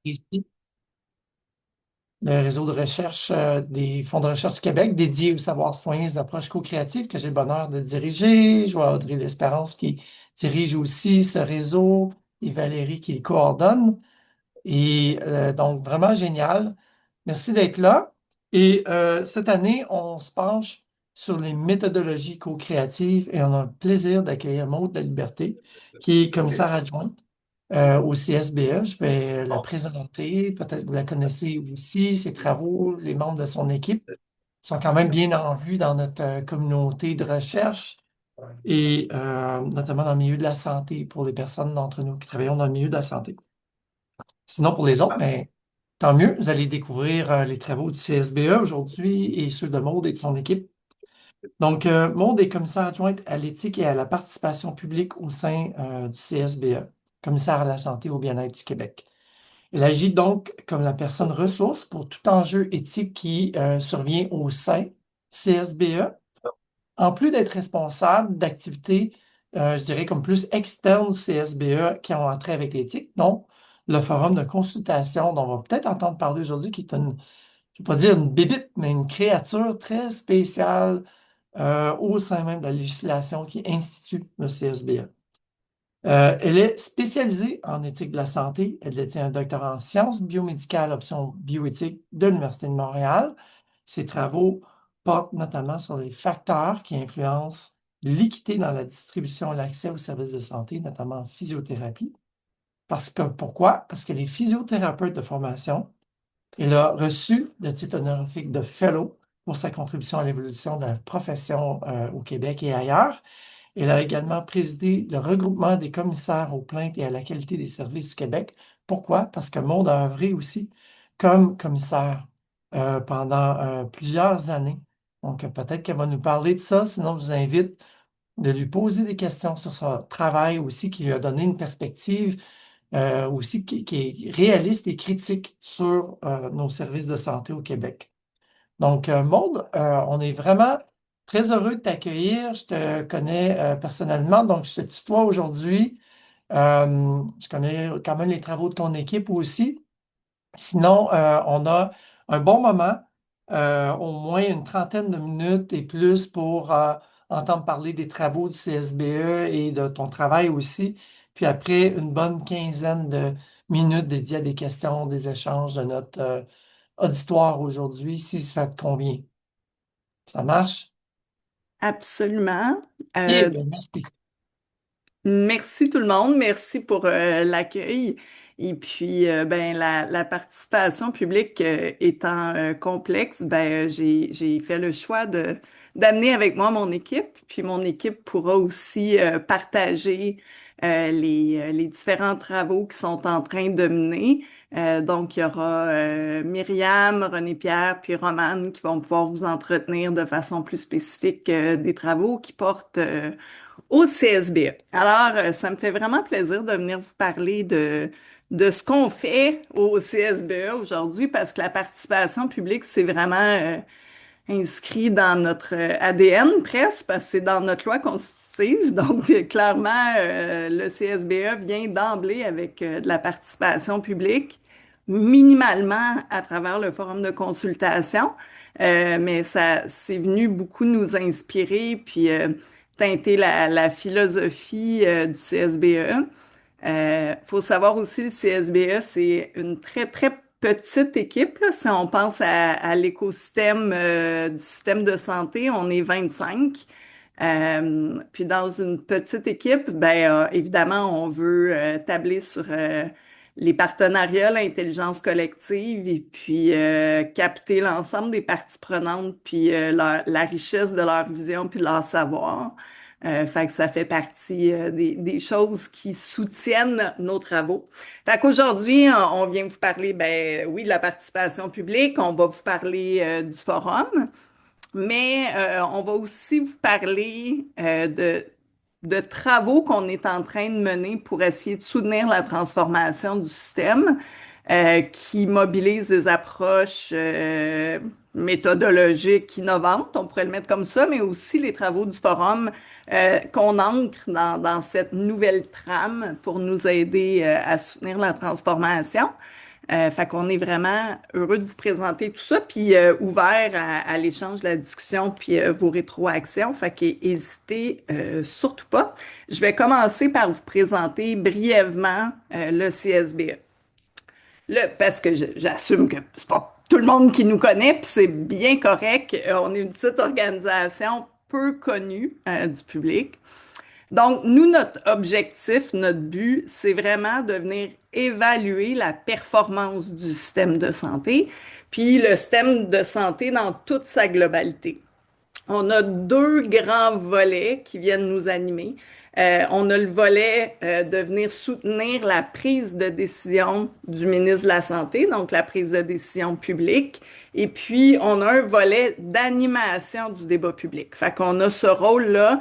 Ici, le réseau de recherche des fonds de recherche du Québec dédié au savoir citoyen et aux approches co-créatives que j'ai le bonheur de diriger. Je vois Audrey L'Espérance qui dirige aussi ce réseau et Valérie qui le coordonne. Et donc, vraiment génial. Merci d'être là. Et cette année, on se penche sur les méthodologies co-créatives et on a le plaisir d'accueillir Maude de la Liberté, qui est commissaire adjointe au CSBE. Je vais la présenter. Peut-être vous la connaissez aussi, ses travaux, les membres de son équipe sont quand même bien en vue dans notre communauté de recherche et notamment dans le milieu de la santé pour les personnes d'entre nous qui travaillons dans le milieu de la santé. Sinon, pour les autres, mais tant mieux, vous allez découvrir les travaux du CSBE aujourd'hui et ceux de Maude et de son équipe. Donc, Maude est commissaire adjointe à l'éthique et à la participation publique au sein du CSBE, commissaire à la santé et au bien-être du Québec. Elle agit donc comme la personne ressource pour tout enjeu éthique qui survient au sein du CSBE, en plus d'être responsable d'activités, je dirais, comme plus externes du CSBE qui ont trait avec l'éthique, dont le forum de consultation dont on va peut-être entendre parler aujourd'hui, qui est une, je ne vais pas dire une bébite, mais une créature très spéciale au sein même de la législation qui institue le CSBE. Elle est spécialisée en éthique de la santé. Elle détient un doctorat en sciences biomédicales, option bioéthique de l'Université de Montréal. Ses travaux portent notamment sur les facteurs qui influencent l'équité dans la distribution et l'accès aux services de santé, notamment en physiothérapie. Pourquoi? Parce qu'elle est physiothérapeute de formation. Elle a reçu le titre honorifique de Fellow pour sa contribution à l'évolution de la profession au Québec et ailleurs. Elle a également présidé le regroupement des commissaires aux plaintes et à la qualité des services du Québec. Pourquoi? Parce que Maud a œuvré aussi comme commissaire pendant plusieurs années. Donc, peut-être qu'elle va nous parler de ça. Sinon, je vous invite de lui poser des questions sur son travail aussi, qui lui a donné une perspective aussi qui est réaliste et critique sur nos services de santé au Québec. Donc, Maude, on est vraiment très heureux de t'accueillir. Je te connais personnellement, donc je te tutoie aujourd'hui. Je connais quand même les travaux de ton équipe aussi. Sinon, on a un bon moment, au moins une trentaine de minutes et plus pour entendre parler des travaux du CSBE et de ton travail aussi. Puis après, une bonne quinzaine de minutes dédiées à des questions, des échanges de notre auditoire aujourd'hui, si ça te convient. Ça marche? Absolument. Eh Euh, bien, merci. Merci tout le monde. Merci pour l'accueil. Et puis, ben, la participation publique étant complexe, ben, j'ai fait le choix d'amener avec moi mon équipe. Puis, mon équipe pourra aussi partager les différents travaux qui sont en train de mener. Donc, il y aura Myriam, René-Pierre, puis Romane qui vont pouvoir vous entretenir de façon plus spécifique des travaux qui portent au CSBE. Alors, ça me fait vraiment plaisir de venir vous parler de ce qu'on fait au CSBE aujourd'hui parce que la participation publique, c'est vraiment inscrit dans notre ADN presque, parce que c'est dans notre loi constitutive. Donc, clairement, le CSBE vient d'emblée avec de la participation publique, minimalement à travers le forum de consultation. Mais ça, c'est venu beaucoup nous inspirer, puis teinter la philosophie du CSBE. Faut savoir aussi, le CSBE, c'est une très, très petite équipe, là. Si on pense à l'écosystème du système de santé, on est 25. Puis dans une petite équipe, ben, évidemment, on veut tabler sur les partenariats, l'intelligence collective et puis capter l'ensemble des parties prenantes puis la richesse de leur vision puis de leur savoir. Fait que ça fait partie des choses qui soutiennent nos travaux. Fait qu'aujourd'hui, on vient vous parler, ben oui, de la participation publique, on va vous parler du forum, mais on va aussi vous parler de travaux qu'on est en train de mener pour essayer de soutenir la transformation du système qui mobilise des approches méthodologiques innovantes, on pourrait le mettre comme ça, mais aussi les travaux du forum qu'on ancre dans cette nouvelle trame pour nous aider à soutenir la transformation. Fait qu'on est vraiment heureux de vous présenter tout ça, puis ouvert à l'échange, la discussion, puis vos rétroactions. Fait qu'hésitez surtout pas. Je vais commencer par vous présenter brièvement le CSBE. Parce que j'assume que c'est pas tout le monde qui nous connaît, puis c'est bien correct. On est une petite organisation peu connue du public. Donc, nous, notre objectif, notre but, c'est vraiment de venir évaluer la performance du système de santé, puis le système de santé dans toute sa globalité. On a deux grands volets qui viennent nous animer. On a le volet de venir soutenir la prise de décision du ministre de la Santé, donc la prise de décision publique. Et puis, on a un volet d'animation du débat public. Fait qu'on a ce rôle-là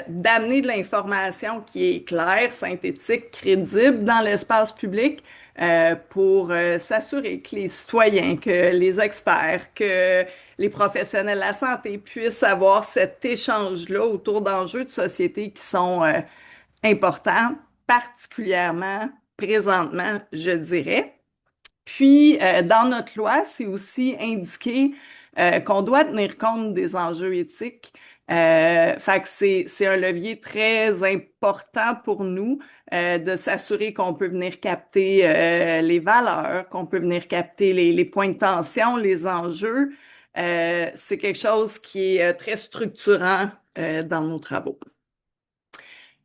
d'amener de l'information qui est claire, synthétique, crédible dans l'espace public pour s'assurer que les citoyens, que les experts, que les professionnels de la santé puissent avoir cet échange-là autour d'enjeux de société qui sont importants, particulièrement présentement, je dirais. Puis, dans notre loi, c'est aussi indiqué qu'on doit tenir compte des enjeux éthiques. Fait que c'est un levier très important pour nous de s'assurer qu'on peut venir capter les valeurs, qu'on peut venir capter les points de tension, les enjeux. C'est quelque chose qui est très structurant dans nos travaux.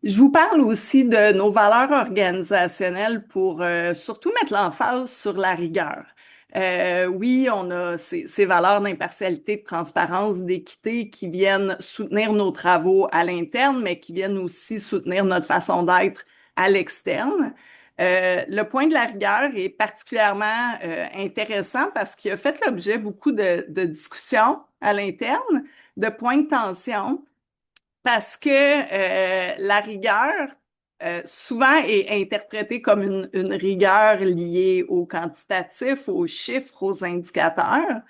Je vous parle aussi de nos valeurs organisationnelles pour surtout mettre l'emphase sur la rigueur. Oui, on a ces valeurs d'impartialité, de transparence, d'équité qui viennent soutenir nos travaux à l'interne, mais qui viennent aussi soutenir notre façon d'être à l'externe. Le point de la rigueur est particulièrement intéressant parce qu'il a fait l'objet beaucoup de discussions à l'interne, de points de tension parce que la rigueur, souvent est interprétée comme une rigueur liée au quantitatif, aux chiffres, aux indicateurs.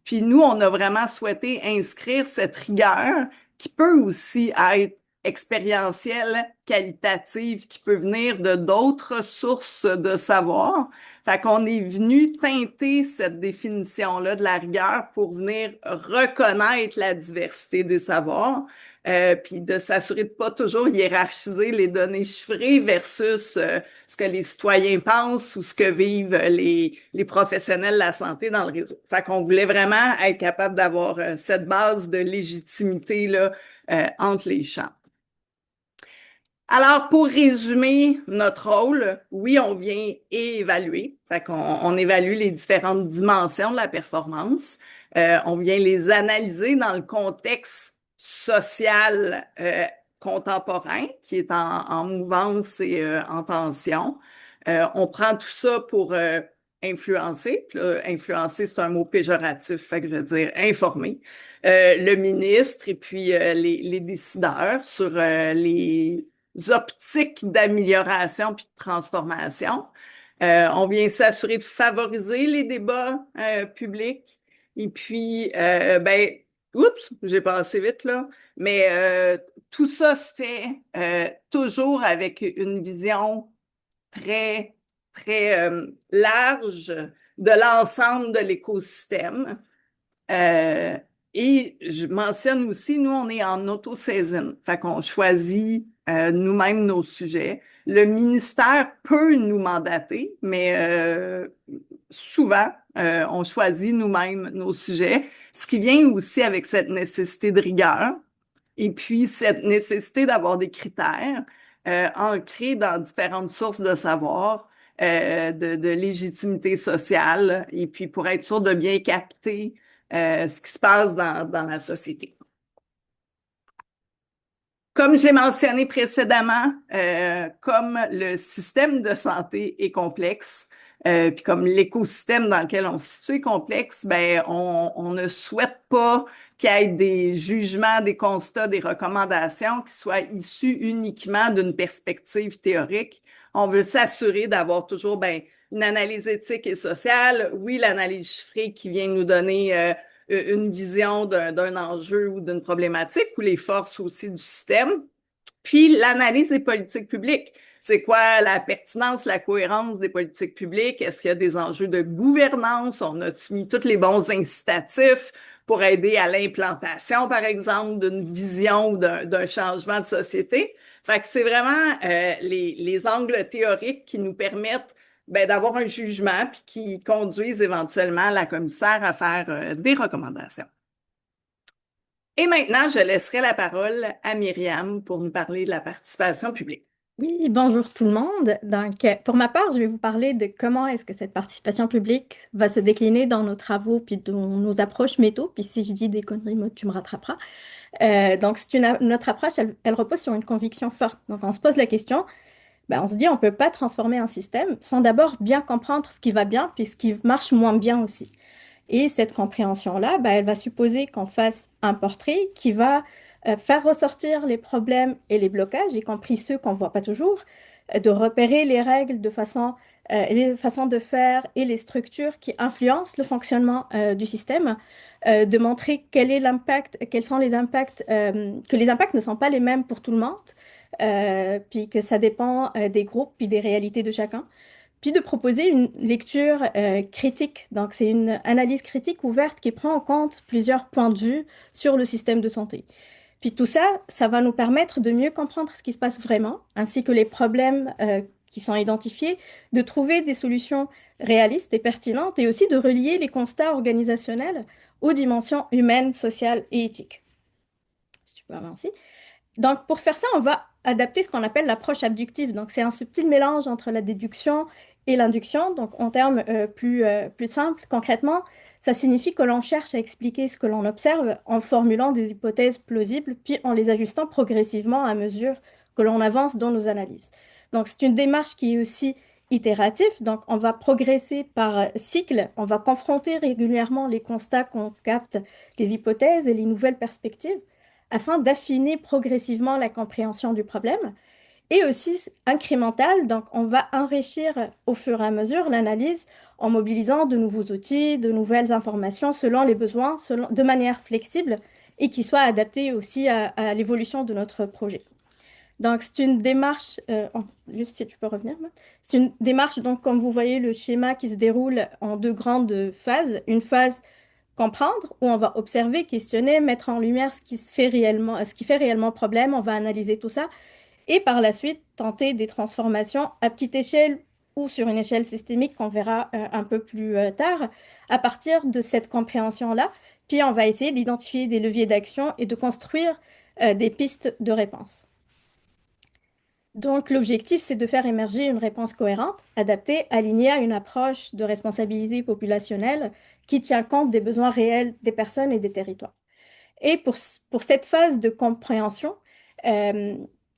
Puis nous, on a vraiment souhaité inscrire cette rigueur qui peut aussi être expérientielle, qualitative, qui peut venir de d'autres sources de savoir. Fait qu'on est venu teinter cette définition-là de la rigueur pour venir reconnaître la diversité des savoirs, puis de s'assurer de pas toujours hiérarchiser les données chiffrées versus ce que les citoyens pensent ou ce que vivent les professionnels de la santé dans le réseau. Fait qu'on voulait vraiment être capable d'avoir cette base de légitimité là entre les champs. Alors, pour résumer notre rôle, oui, on vient évaluer. Fait qu'on on évalue les différentes dimensions de la performance. On vient les analyser dans le contexte social contemporain qui est en mouvance et en tension. On prend tout ça pour influencer. Puis là, influencer, c'est un mot péjoratif, fait que je veux dire informer le ministre et puis les décideurs sur les optiques d'amélioration puis de transformation. On vient s'assurer de favoriser les débats publics. Et puis, oups, j'ai passé vite là, mais tout ça se fait toujours avec une vision très, très large de l'ensemble de l'écosystème. Euh, et je mentionne aussi, nous, on est en autosaisine. Fait qu'on choisit nous-mêmes nos sujets. Le ministère peut nous mandater, mais souvent, on choisit nous-mêmes nos sujets, ce qui vient aussi avec cette nécessité de rigueur et puis cette nécessité d'avoir des critères ancrés dans différentes sources de savoir, de légitimité sociale, et puis pour être sûr de bien capter ce qui se passe dans la société. Comme je l'ai mentionné précédemment, comme le système de santé est complexe, puis comme l'écosystème dans lequel on se situe est complexe, ben on ne souhaite pas qu'il y ait des jugements, des constats, des recommandations qui soient issus uniquement d'une perspective théorique. On veut s'assurer d'avoir toujours une analyse éthique et sociale, oui, l'analyse chiffrée qui vient nous donner une vision d'un enjeu ou d'une problématique ou les forces aussi du système. Puis l'analyse des politiques publiques. C'est quoi la pertinence, la cohérence des politiques publiques? Est-ce qu'il y a des enjeux de gouvernance? On a-tu mis tous les bons incitatifs pour aider à l'implantation, par exemple, d'une vision ou d'un changement de société? Fait que c'est vraiment les angles théoriques qui nous permettent ben, d'avoir un jugement puis qui conduisent éventuellement la commissaire à faire des recommandations. Et maintenant, je laisserai la parole à Myriam pour nous parler de la participation publique. Oui, bonjour tout le monde. Donc, pour ma part, je vais vous parler de comment est-ce que cette participation publique va se décliner dans nos travaux puis dans nos approches métaux. Puis si je dis des conneries, moi, tu me rattraperas. Donc, notre approche, elle repose sur une conviction forte. Donc, on se pose la question, ben, on se dit, on ne peut pas transformer un système sans d'abord bien comprendre ce qui va bien puis ce qui marche moins bien aussi. Et cette compréhension-là, ben, elle va supposer qu'on fasse un portrait qui va faire ressortir les problèmes et les blocages, y compris ceux qu'on ne voit pas toujours, de repérer les règles de façon, les façons de faire et les structures qui influencent le fonctionnement du système, de montrer quel est l'impact, quels sont les impacts, que les impacts ne sont pas les mêmes pour tout le monde, puis que ça dépend des groupes puis des réalités de chacun puis de proposer une lecture critique. Donc, c'est une analyse critique ouverte qui prend en compte plusieurs points de vue sur le système de santé. Puis tout ça, ça va nous permettre de mieux comprendre ce qui se passe vraiment, ainsi que les problèmes qui sont identifiés, de trouver des solutions réalistes et pertinentes, et aussi de relier les constats organisationnels aux dimensions humaines, sociales et éthiques. Si tu peux avancer. Donc, pour faire ça, on va adapter ce qu'on appelle l'approche abductive. Donc, c'est un subtil mélange entre la déduction et l'induction. Donc, en termes plus simples, concrètement, ça signifie que l'on cherche à expliquer ce que l'on observe en formulant des hypothèses plausibles, puis en les ajustant progressivement à mesure que l'on avance dans nos analyses. Donc, c'est une démarche qui est aussi itérative. Donc, on va progresser par cycle. On va confronter régulièrement les constats qu'on capte, les hypothèses et les nouvelles perspectives afin d'affiner progressivement la compréhension du problème et aussi incrémental. Donc, on va enrichir au fur et à mesure l'analyse en mobilisant de nouveaux outils, de nouvelles informations selon les besoins, de manière flexible et qui soit adaptée aussi à l'évolution de notre projet. Donc, c'est une démarche, juste si tu peux revenir, c'est une démarche, donc, comme vous voyez, le schéma qui se déroule en deux grandes phases. Une phase comprendre, où on va observer, questionner, mettre en lumière ce qui se fait réellement, ce qui fait réellement problème, on va analyser tout ça, et par la suite tenter des transformations à petite échelle ou sur une échelle systémique qu'on verra un peu plus tard, à partir de cette compréhension-là. Puis on va essayer d'identifier des leviers d'action et de construire des pistes de réponse. Donc, l'objectif, c'est de faire émerger une réponse cohérente, adaptée, alignée à une approche de responsabilité populationnelle qui tient compte des besoins réels des personnes et des territoires. Et pour cette phase de compréhension, euh,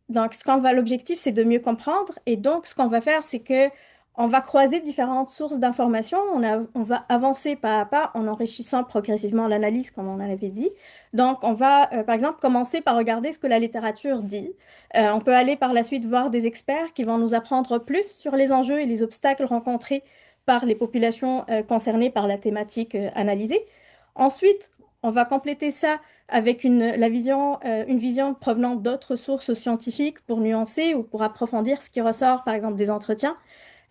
donc l'objectif, c'est de mieux comprendre. Et donc, ce qu'on va faire, c'est que on va croiser différentes sources d'informations. On va avancer pas à pas en enrichissant progressivement l'analyse, comme on en avait dit. Donc, on va, par exemple, commencer par regarder ce que la littérature dit. On peut aller par la suite voir des experts qui vont nous apprendre plus sur les enjeux et les obstacles rencontrés par les populations concernées par la thématique analysée. Ensuite, on va compléter ça avec une vision provenant d'autres sources scientifiques pour nuancer ou pour approfondir ce qui ressort, par exemple, des entretiens.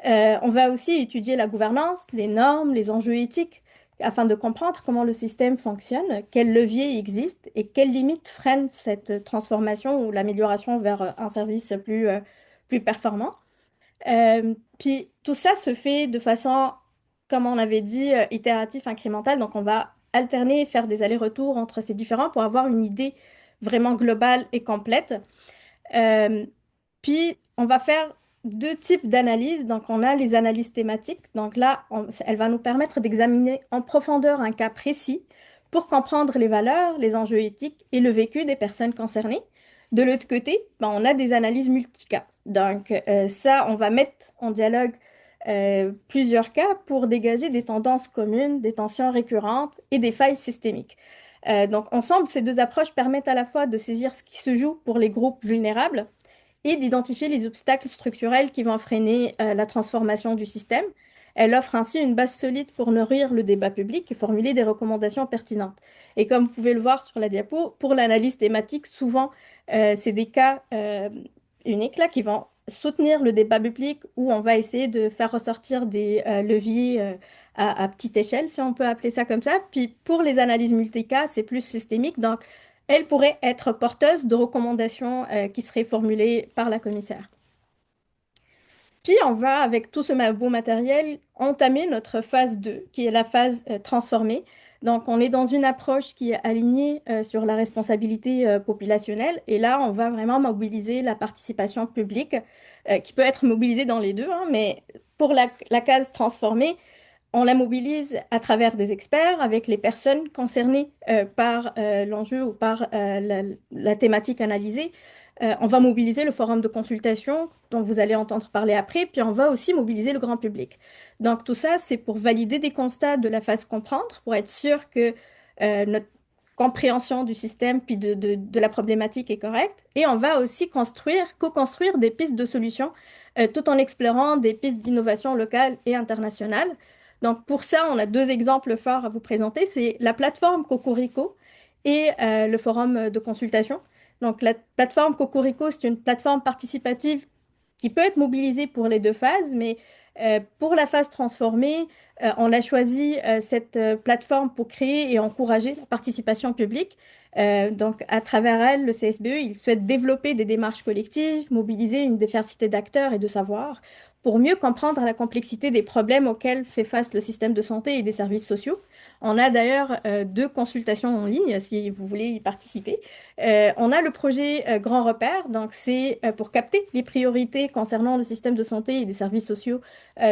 On va aussi étudier la gouvernance, les normes, les enjeux éthiques, afin de comprendre comment le système fonctionne, quels leviers existent et quelles limites freinent cette transformation ou l'amélioration vers un service plus performant. Puis tout ça se fait de façon, comme on avait dit, itératif, incrémental. Donc on va alterner, faire des allers-retours entre ces différents pour avoir une idée vraiment globale et complète. Euh, Puis on va faire deux types d'analyses. Donc on a les analyses thématiques. Donc là, elle va nous permettre d'examiner en profondeur un cas précis pour comprendre les valeurs, les enjeux éthiques et le vécu des personnes concernées. De l'autre côté, ben, on a des analyses multicas. Donc ça, on va mettre en dialogue plusieurs cas pour dégager des tendances communes, des tensions récurrentes et des failles systémiques. Donc ensemble, ces deux approches permettent à la fois de saisir ce qui se joue pour les groupes vulnérables et d'identifier les obstacles structurels qui vont freiner la transformation du système. Elle offre ainsi une base solide pour nourrir le débat public et formuler des recommandations pertinentes. Et comme vous pouvez le voir sur la diapo, pour l'analyse thématique, souvent, c'est des cas uniques là, qui vont soutenir le débat public où on va essayer de faire ressortir des leviers à petite échelle, si on peut appeler ça comme ça. Puis pour les analyses multicas, c'est plus systémique, donc elle pourrait être porteuse de recommandations qui seraient formulées par la commissaire. Puis on va, avec tout ce beau matériel, entamer notre phase 2, qui est la phase transformée. Donc on est dans une approche qui est alignée sur la responsabilité populationnelle. Et là, on va vraiment mobiliser la participation publique, qui peut être mobilisée dans les deux, hein, mais pour la case transformée, on la mobilise à travers des experts, avec les personnes concernées par l'enjeu ou par la thématique analysée. On va mobiliser le forum de consultation dont vous allez entendre parler après, puis on va aussi mobiliser le grand public. Donc tout ça, c'est pour valider des constats de la phase comprendre, pour être sûr que notre compréhension du système puis de la problématique est correcte. Et on va aussi co-construire des pistes de solutions tout en explorant des pistes d'innovation locale et internationale. Donc pour ça, on a deux exemples forts à vous présenter. C'est la plateforme Cocorico et le forum de consultation. Donc la plateforme Cocorico, c'est une plateforme participative qui peut être mobilisée pour les deux phases, mais pour la phase transformée, on a choisi cette plateforme pour créer et encourager la participation publique. Donc, à travers elle, le CSBE, il souhaite développer des démarches collectives, mobiliser une diversité d'acteurs et de savoirs pour mieux comprendre la complexité des problèmes auxquels fait face le système de santé et des services sociaux. On a d'ailleurs deux consultations en ligne si vous voulez y participer. On a le projet Grand Repère, donc c'est pour capter les priorités concernant le système de santé et des services sociaux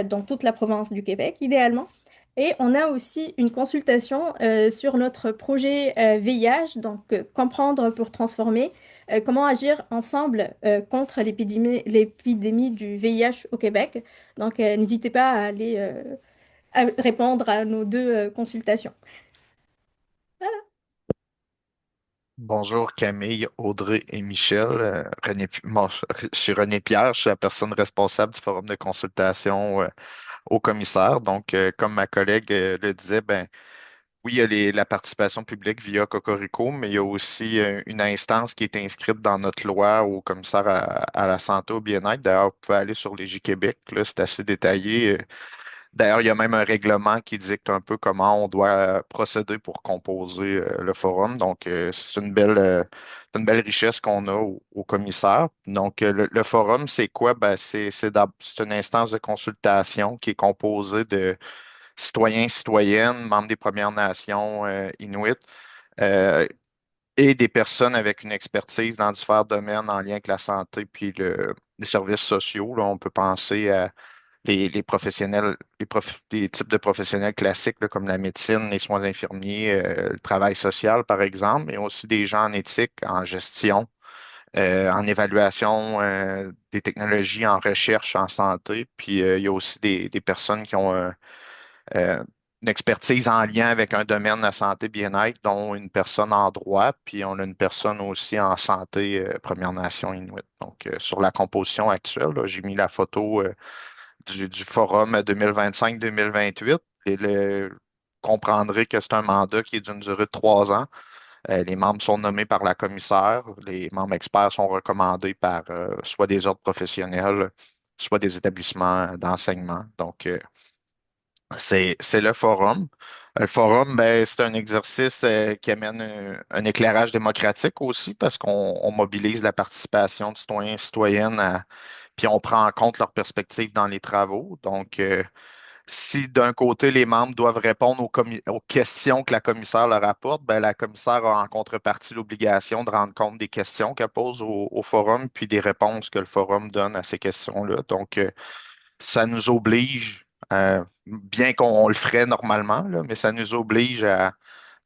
dans toute la province du Québec, idéalement. Et on a aussi une consultation sur notre projet VIH, donc comprendre pour transformer, comment agir ensemble contre l'épidémie du VIH au Québec. Donc n'hésitez pas à aller à répondre à nos deux consultations. Bonjour Camille, Audrey et Michel. Je suis René Pierre, je suis la personne responsable du forum de consultation au commissaire. Donc, comme ma collègue le disait, ben oui, il y a la participation publique via Cocorico, mais il y a aussi une instance qui est inscrite dans notre loi au commissaire à la santé, au bien-être. D'ailleurs, vous pouvez aller sur Légie Québec, là, c'est assez détaillé. D'ailleurs, il y a même un règlement qui dicte un peu comment on doit procéder pour composer le forum. Donc, c'est une belle richesse qu'on a au commissaire. Donc, le forum, c'est quoi? Ben, c'est une instance de consultation qui est composée de citoyens, citoyennes, membres des Premières Nations Inuit, euh, et des personnes avec une expertise dans différents domaines en lien avec la santé puis les services sociaux. Là, on peut penser à les professionnels, les types de professionnels classiques là, comme la médecine, les soins infirmiers, le travail social, par exemple, mais aussi des gens en éthique, en gestion, en évaluation des technologies, en recherche, en santé. Puis il y a aussi des personnes qui ont une expertise en lien avec un domaine de la santé bien-être, dont une personne en droit, puis on a une personne aussi en santé Première Nation Inuit. Donc, sur la composition actuelle, là, j'ai mis la photo du forum 2025-2028. Et comprendrez que c'est un mandat qui est d'une durée de 3 ans. Les membres sont nommés par la commissaire. Les membres experts sont recommandés par soit des ordres professionnels, soit des établissements d'enseignement. Donc, c'est le forum. Le forum, ben, c'est un exercice qui amène un éclairage démocratique aussi parce qu'on mobilise la participation de citoyens et citoyennes puis on prend en compte leurs perspectives dans les travaux. Donc, si d'un côté, les membres doivent répondre aux questions que la commissaire leur apporte, ben, la commissaire a en contrepartie l'obligation de rendre compte des questions qu'elle pose au forum, puis des réponses que le forum donne à ces questions-là. Donc, ça nous oblige, bien qu'on le ferait normalement, là, mais ça nous oblige à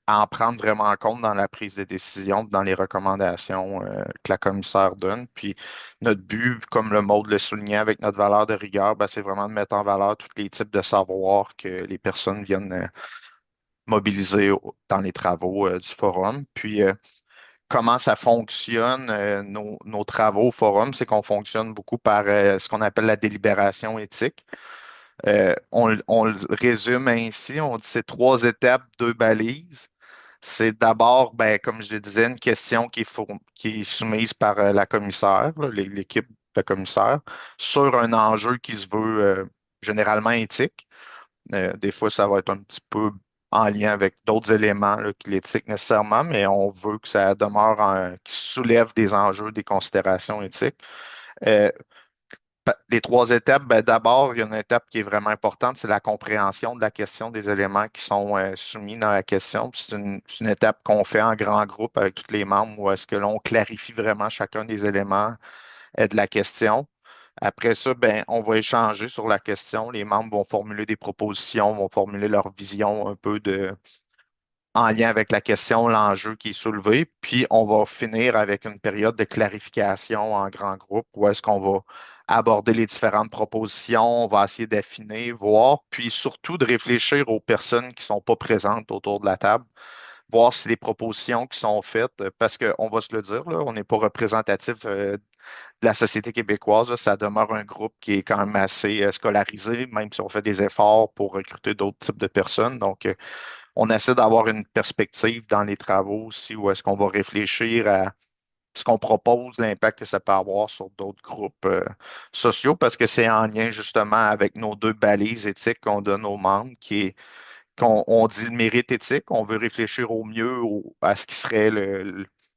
en prendre vraiment en compte dans la prise de décision, dans les recommandations que la commissaire donne. Puis notre but, comme le mot le soulignait avec notre valeur de rigueur, ben, c'est vraiment de mettre en valeur tous les types de savoirs que les personnes viennent mobiliser dans les travaux du forum. Puis comment ça fonctionne, nos travaux au forum, c'est qu'on fonctionne beaucoup par ce qu'on appelle la délibération éthique. On le résume ainsi, on dit c'est trois étapes, deux balises. C'est d'abord, ben, comme je le disais, une question qui est soumise par la commissaire, là, l'équipe de commissaire, sur un enjeu qui se veut généralement éthique. Des fois, ça va être un petit peu en lien avec d'autres éléments là, que l'éthique nécessairement, mais on veut que ça demeure qui soulève des enjeux, des considérations éthiques. Euh, les trois étapes, ben, d'abord, il y a une étape qui est vraiment importante, c'est la compréhension de la question des éléments qui sont soumis dans la question. Puis c'est une étape qu'on fait en grand groupe avec tous les membres où est-ce que l'on clarifie vraiment chacun des éléments de la question. Après ça, ben, on va échanger sur la question. Les membres vont formuler des propositions, vont formuler leur vision un peu en lien avec la question, l'enjeu qui est soulevé. Puis on va finir avec une période de clarification en grand groupe où est-ce qu'on va aborder les différentes propositions, on va essayer d'affiner, voir, puis surtout de réfléchir aux personnes qui ne sont pas présentes autour de la table, voir si les propositions qui sont faites, parce qu'on va se le dire, là, on n'est pas représentatif de la société québécoise, là, ça demeure un groupe qui est quand même assez scolarisé, même si on fait des efforts pour recruter d'autres types de personnes. Donc, on essaie d'avoir une perspective dans les travaux aussi, où est-ce qu'on va réfléchir à ce qu'on propose, l'impact que ça peut avoir sur d'autres groupes sociaux, parce que c'est en lien justement avec nos deux balises éthiques qu'on donne aux membres, qu'on on dit le mérite éthique, on veut réfléchir au mieux à ce qui serait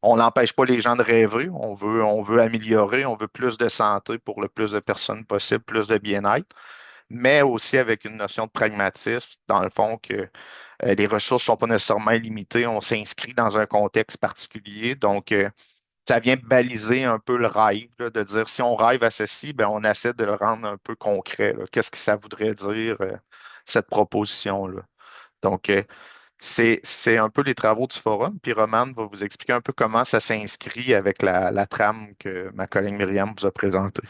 on n'empêche pas les gens de rêver, on veut améliorer, on veut plus de santé pour le plus de personnes possible, plus de bien-être, mais aussi avec une notion de pragmatisme, dans le fond que les ressources ne sont pas nécessairement limitées, on s'inscrit dans un contexte particulier, donc ça vient baliser un peu le rêve, là, de dire si on rêve à ceci, ben, on essaie de le rendre un peu concret, là. Qu'est-ce que ça voudrait dire, cette proposition-là? Donc, c'est un peu les travaux du forum. Puis Romane va vous expliquer un peu comment ça s'inscrit avec la trame que ma collègue Myriam vous a présentée.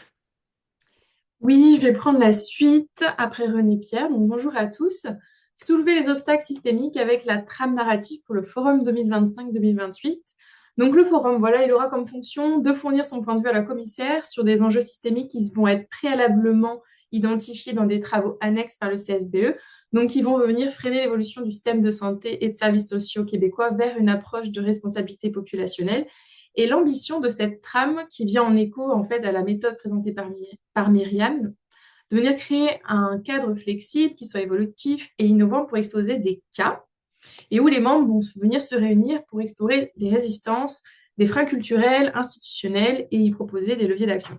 Oui, je vais prendre la suite après René Pierre. Donc, bonjour à tous. Soulever les obstacles systémiques avec la trame narrative pour le forum 2025-2028. Donc, le forum, voilà, il aura comme fonction de fournir son point de vue à la commissaire sur des enjeux systémiques qui vont être préalablement identifiés dans des travaux annexes par le CSBE, donc qui vont venir freiner l'évolution du système de santé et de services sociaux québécois vers une approche de responsabilité populationnelle. Et l'ambition de cette trame, qui vient en écho en fait à la méthode présentée par Myriam, de venir créer un cadre flexible qui soit évolutif et innovant pour exposer des cas et où les membres vont venir se réunir pour explorer les résistances, des freins culturels, institutionnels et y proposer des leviers d'action.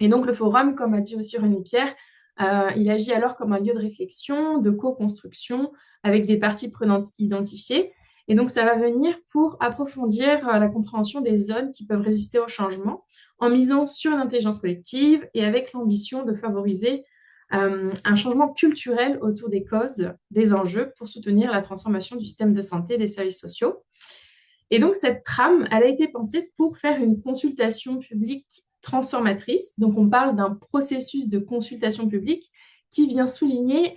Et donc le forum, comme a dit aussi René Pierre, il agit alors comme un lieu de réflexion, de co-construction avec des parties prenantes identifiées. Et donc ça va venir pour approfondir la compréhension des zones qui peuvent résister au changement en misant sur l'intelligence collective et avec l'ambition de favoriser un changement culturel autour des causes, des enjeux pour soutenir la transformation du système de santé et des services sociaux. Et donc, cette trame, elle a été pensée pour faire une consultation publique transformatrice. Donc, on parle d'un processus de consultation publique qui vient souligner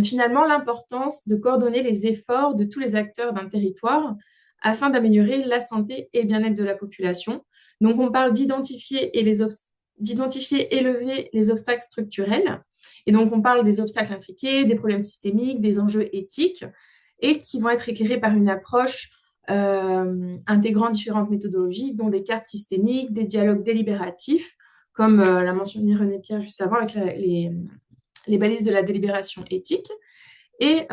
finalement l'importance de coordonner les efforts de tous les acteurs d'un territoire afin d'améliorer la santé et le bien-être de la population. Donc, on parle d'identifier et lever les obstacles structurels. Et donc, on parle des obstacles intriqués, des problèmes systémiques, des enjeux éthiques, et qui vont être éclairés par une approche intégrant différentes méthodologies, dont des cartes systémiques, des dialogues délibératifs, comme l'a mentionné René Pierre juste avant, avec les balises de la délibération éthique, et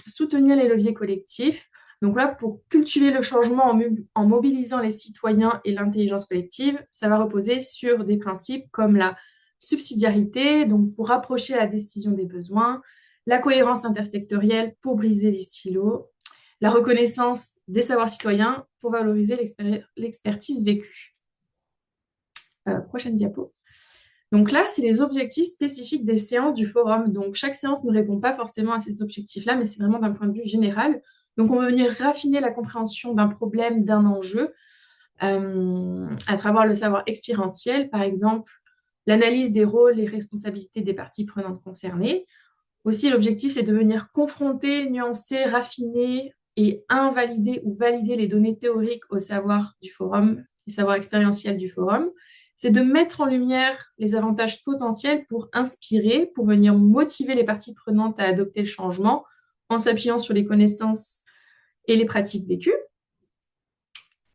soutenir les leviers collectifs. Donc là, pour cultiver le changement en mobilisant les citoyens et l'intelligence collective, ça va reposer sur des principes comme la subsidiarité, donc pour rapprocher la décision des besoins, la cohérence intersectorielle pour briser les silos, la reconnaissance des savoirs citoyens pour valoriser l'expertise vécue. Prochaine diapo. Donc là, c'est les objectifs spécifiques des séances du forum. Donc chaque séance ne répond pas forcément à ces objectifs-là, mais c'est vraiment d'un point de vue général. Donc on va venir raffiner la compréhension d'un problème, d'un enjeu, à travers le savoir expérientiel, par exemple, l'analyse des rôles et responsabilités des parties prenantes concernées. Aussi, l'objectif, c'est de venir confronter, nuancer, raffiner et invalider ou valider les données théoriques au savoir du forum, les savoirs expérientiels du forum. c'est de mettre en lumière les avantages potentiels pour inspirer, pour venir motiver les parties prenantes à adopter le changement en s'appuyant sur les connaissances et les pratiques vécues.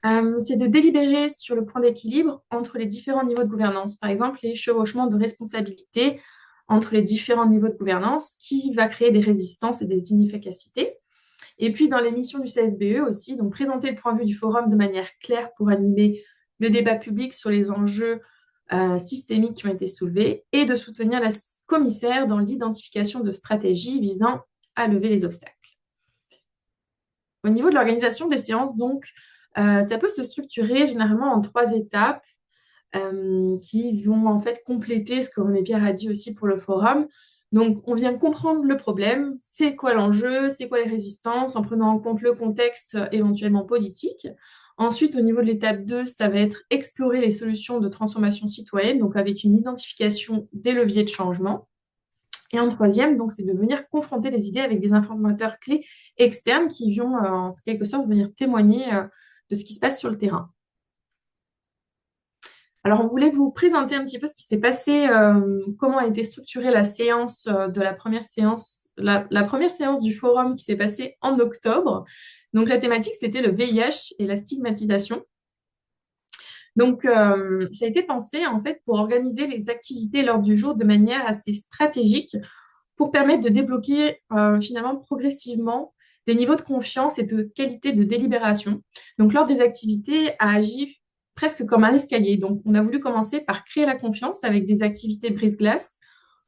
C'est de délibérer sur le point d'équilibre entre les différents niveaux de gouvernance. Par exemple, les chevauchements de responsabilité entre les différents niveaux de gouvernance qui va créer des résistances et des inefficacités. Et puis, dans les missions du CSBE aussi, donc présenter le point de vue du forum de manière claire pour animer le débat public sur les enjeux systémiques qui ont été soulevés et de soutenir la commissaire dans l'identification de stratégies visant à lever les obstacles. Au niveau de l'organisation des séances, donc, ça peut se structurer généralement en 3 étapes qui vont en fait compléter ce que René Pierre a dit aussi pour le forum. Donc, on vient comprendre le problème, c'est quoi l'enjeu, c'est quoi les résistances, en prenant en compte le contexte éventuellement politique. Ensuite, au niveau de l'étape 2, ça va être explorer les solutions de transformation citoyenne, donc avec une identification des leviers de changement. Et en troisième, donc, c'est de venir confronter les idées avec des informateurs clés externes qui vont, en quelque sorte, venir témoigner de ce qui se passe sur le terrain. Alors, on voulait vous présenter un petit peu ce qui s'est passé, comment a été structurée la séance de la première séance, la première séance du forum qui s'est passée en octobre. Donc, la thématique, c'était le VIH et la stigmatisation. Donc, ça a été pensé, en fait, pour organiser les activités lors du jour de manière assez stratégique pour permettre de débloquer, finalement, progressivement des niveaux de confiance et de qualité de délibération. Donc, lors des activités, a agi presque comme un escalier. Donc, on a voulu commencer par créer la confiance avec des activités brise-glace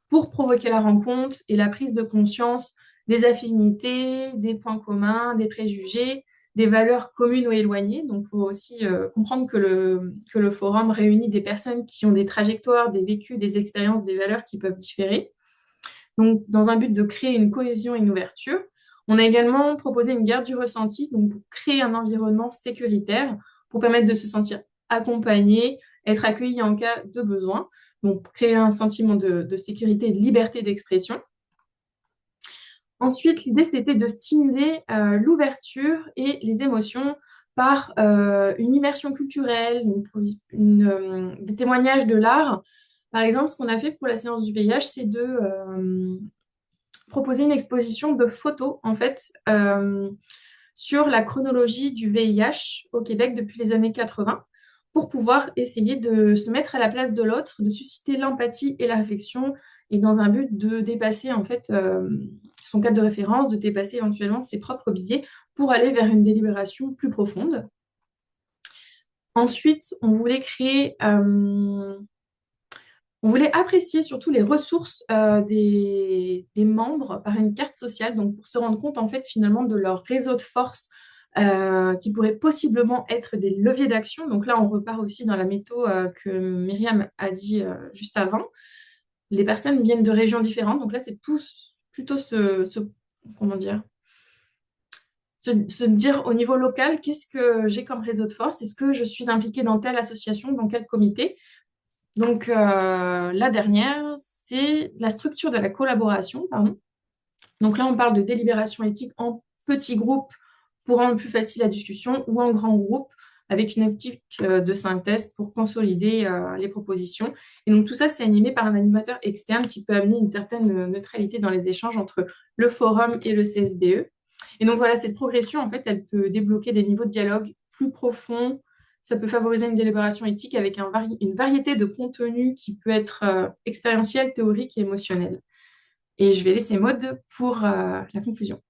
pour provoquer la rencontre et la prise de conscience des affinités, des points communs, des préjugés, des valeurs communes ou éloignées. Donc, il faut aussi comprendre que le forum réunit des personnes qui ont des trajectoires, des vécus, des expériences, des valeurs qui peuvent différer. Donc, dans un but de créer une cohésion et une ouverture. On a également proposé une garde du ressenti, donc pour créer un environnement sécuritaire, pour permettre de se sentir accompagné, être accueilli en cas de besoin, donc pour créer un sentiment de sécurité et de liberté d'expression. Ensuite, l'idée, c'était de stimuler l'ouverture et les émotions par une immersion culturelle, des témoignages de l'art. Par exemple, ce qu'on a fait pour la séance du VIH, c'est de proposer une exposition de photos, en fait, sur la chronologie du VIH au Québec depuis les années 80, pour pouvoir essayer de se mettre à la place de l'autre, de susciter l'empathie et la réflexion, et dans un but de dépasser, en fait, son cadre de référence, de dépasser éventuellement ses propres biais pour aller vers une délibération plus profonde. Ensuite, on voulait créer... On voulait apprécier surtout les ressources des membres par une carte sociale, donc pour se rendre compte en fait finalement de leur réseau de force qui pourraient possiblement être des leviers d'action. Donc là, on repart aussi dans la méthode que Myriam a dit juste avant. Les personnes viennent de régions différentes, donc là, c'est plutôt comment dire, se dire au niveau local, qu'est-ce que j'ai comme réseau de force? Est-ce que je suis impliquée dans telle association, dans quel comité? Donc, la dernière, c'est la structure de la collaboration, pardon. Donc là, on parle de délibération éthique en petits groupes pour rendre plus facile la discussion ou en grand groupe avec une optique de synthèse pour consolider les propositions. Et donc tout ça, c'est animé par un animateur externe qui peut amener une certaine neutralité dans les échanges entre le forum et le CSBE. Et donc voilà, cette progression, en fait, elle peut débloquer des niveaux de dialogue plus profonds. Ça peut favoriser une délibération éthique avec une variété de contenus qui peut être expérientiel, théorique et émotionnel. Et je vais laisser Maud pour la conclusion.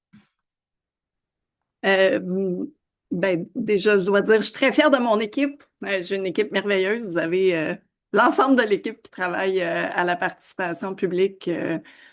Déjà, je dois dire, je suis très fière de mon équipe. J'ai une équipe merveilleuse. Vous avez l'ensemble de l'équipe qui travaille à la participation publique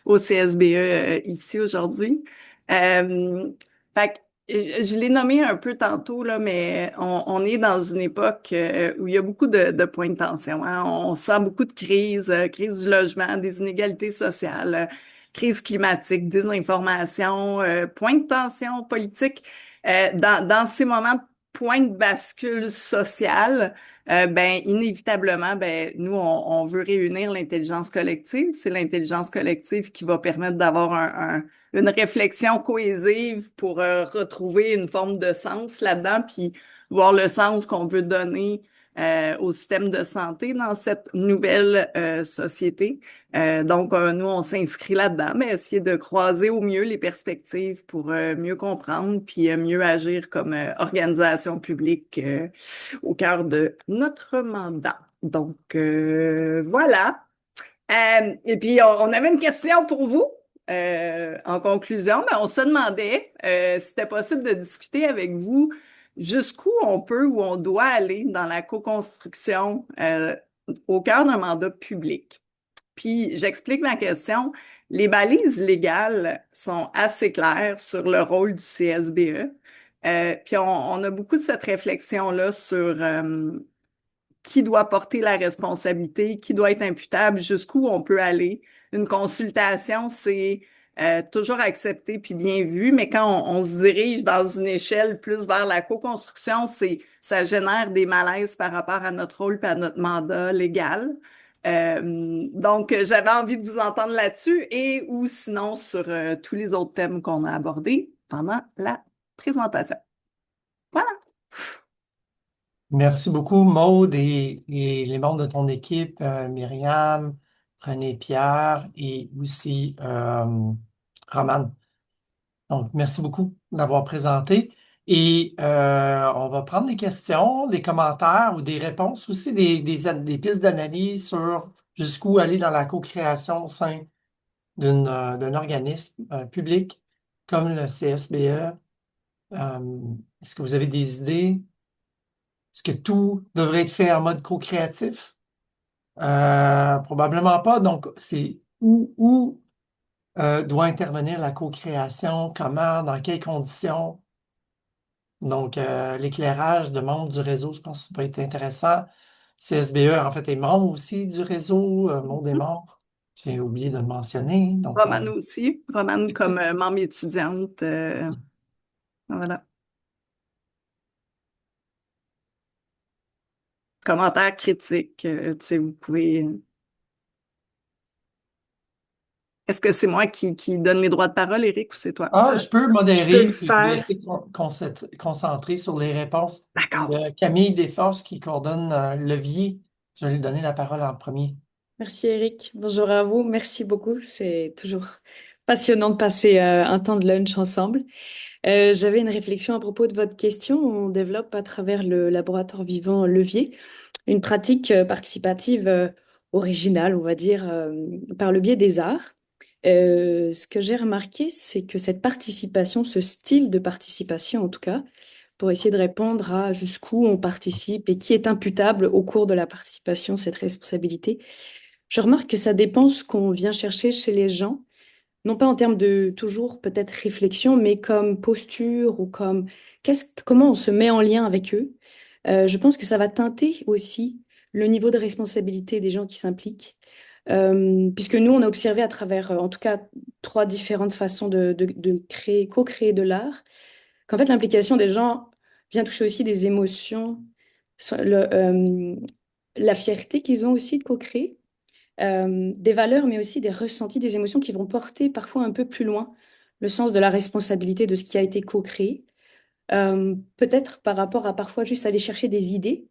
au CSBE ici aujourd'hui. Fait que, je l'ai nommé un peu tantôt, là, mais on est dans une époque où il y a beaucoup de points de tension, hein. On sent beaucoup de crises, crise du logement, des inégalités sociales, crise climatique, désinformation, points de tension politique. Dans ces moments de point de bascule sociale, ben inévitablement, ben nous on veut réunir l'intelligence collective. C'est l'intelligence collective qui va permettre d'avoir une réflexion cohésive pour retrouver une forme de sens là-dedans, puis voir le sens qu'on veut donner au système de santé dans cette nouvelle société. Donc, nous, on s'inscrit là-dedans, mais essayer de croiser au mieux les perspectives pour mieux comprendre puis mieux agir comme organisation publique au cœur de notre mandat. Donc, voilà. Et puis, on avait une question pour vous. En conclusion, ben, on se demandait si c'était possible de discuter avec vous jusqu'où on peut ou on doit aller dans la co-construction au cœur d'un mandat public. Puis, j'explique ma question. Les balises légales sont assez claires sur le rôle du CSBE. Puis, on a beaucoup de cette réflexion-là sur qui doit porter la responsabilité, qui doit être imputable, jusqu'où on peut aller. Une consultation, c'est toujours accepté puis bien vu, mais quand on se dirige dans une échelle plus vers la co-construction, ça génère des malaises par rapport à notre rôle et à notre mandat légal. Donc, j'avais envie de vous entendre là-dessus et ou sinon sur tous les autres thèmes qu'on a abordés pendant la présentation. Voilà. Merci beaucoup, Maude, et les membres de ton équipe, Myriam, René-Pierre et aussi Romane. Donc, merci beaucoup d'avoir présenté. Et on va prendre des questions, des commentaires ou des réponses aussi, des pistes d'analyse sur jusqu'où aller dans la co-création au sein d'un organisme public comme le CSBE. Est-ce que vous avez des idées? Est-ce que tout devrait être fait en mode co-créatif? Probablement pas. Donc, c'est où doit intervenir la co-création, comment, dans quelles conditions. Donc, l'éclairage de membres du réseau, je pense que ça peut être intéressant. CSBE, en fait, est membre aussi du réseau, Maud est membre. J'ai oublié de le mentionner. Donc, Romane aussi. Romane comme membre étudiante. Voilà. Commentaires critiques, tu sais, vous pouvez. Est-ce que c'est moi qui donne les droits de parole, Éric, ou c'est toi? je peux Je peux modérer le et je vais faire. essayer de concentrer sur les réponses. D'accord. Camille Desforces qui coordonne Levier. Je vais lui donner la parole en premier. Merci Eric, bonjour à vous, merci beaucoup, c'est toujours passionnant de passer un temps de lunch ensemble. J'avais une réflexion à propos de votre question. On développe à travers le laboratoire vivant Levier une pratique participative originale, on va dire, par le biais des arts. Ce que j'ai remarqué, c'est que cette participation, ce style de participation en tout cas, pour essayer de répondre à jusqu'où on participe et qui est imputable au cours de la participation, cette responsabilité, je remarque que ça dépend ce qu'on vient chercher chez les gens, non pas en termes de toujours peut-être réflexion, mais comme posture ou comme comment on se met en lien avec eux. Je pense que ça va teinter aussi le niveau de responsabilité des gens qui s'impliquent. Puisque nous, on a observé à travers, en tout cas, trois différentes façons de créer, co-créer de l'art, qu'en fait, l'implication des gens vient toucher aussi des émotions, la fierté qu'ils ont aussi de co-créer, des valeurs, mais aussi des ressentis, des émotions qui vont porter parfois un peu plus loin le sens de la responsabilité de ce qui a été co-créé. Peut-être par rapport à parfois juste aller chercher des idées.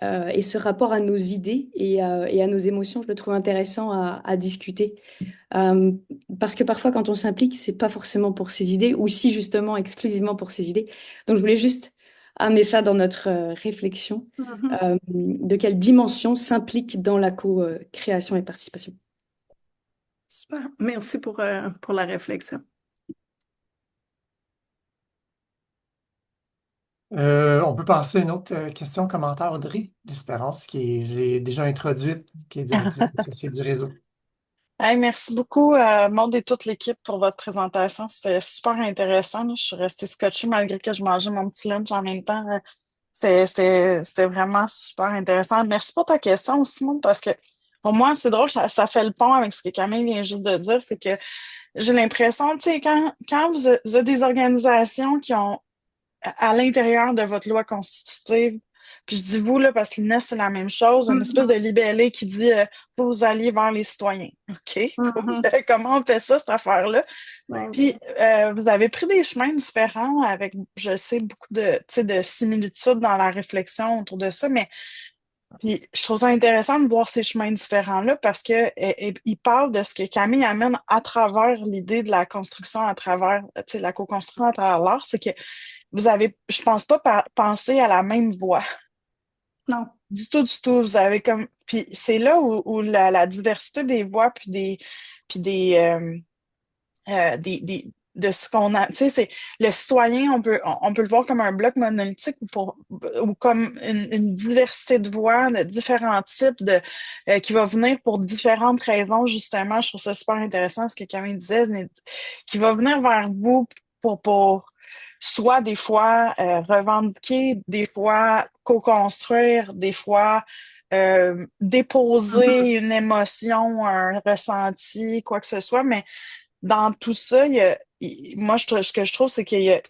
Et ce rapport à nos idées et à nos émotions, je le trouve intéressant à discuter. Parce que parfois, quand on s'implique, c'est pas forcément pour ses idées, ou si justement exclusivement pour ses idées. Donc, je voulais juste amener ça dans notre réflexion, de quelle dimension s'implique dans la co-création et participation. Super. Merci pour la réflexion. On peut passer à une autre question, commentaire, Audrey d'Espérance, j'ai déjà introduite, qui est directrice associée du réseau. Hey, merci beaucoup, Maud et toute l'équipe pour votre présentation. C'était super intéressant. Je suis restée scotchée malgré que je mangeais mon petit lunch en même temps. C'était vraiment super intéressant. Merci pour ta question aussi, Maud, parce que pour moi, c'est drôle, ça fait le pont avec ce que Camille vient juste de dire. C'est que j'ai l'impression, tu sais, quand vous avez des organisations qui ont à l'intérieur de votre loi constitutive. Puis je dis vous, là, parce que l'INES, c'est la même chose, une espèce de libellé qui dit vous alliez vers les citoyens. OK? Comment on fait ça, cette affaire-là? Puis vous avez pris des chemins différents avec, je sais, beaucoup de similitudes dans la réflexion autour de ça, mais Puis je trouve ça intéressant de voir ces chemins différents-là parce que il parle de ce que Camille amène à travers l'idée de la construction, à travers, tu sais, la co-construction à travers l'art, c'est que vous avez, je pense pas penser à la même voie. Non. Du tout, du tout. Vous avez comme. Puis c'est là où la diversité des voix, puis de ce qu'on a. Tu sais, c'est le citoyen, on peut le voir comme un bloc monolithique ou comme une diversité de voix de différents types qui va venir pour différentes raisons, justement. Je trouve ça super intéressant ce que Camille disait, mais qui va venir vers vous pour soit des fois revendiquer, des fois co-construire, des fois Mhm. déposer une émotion, un ressenti, quoi que ce soit, mais dans tout ça, moi, ce que je trouve, c'est qu'il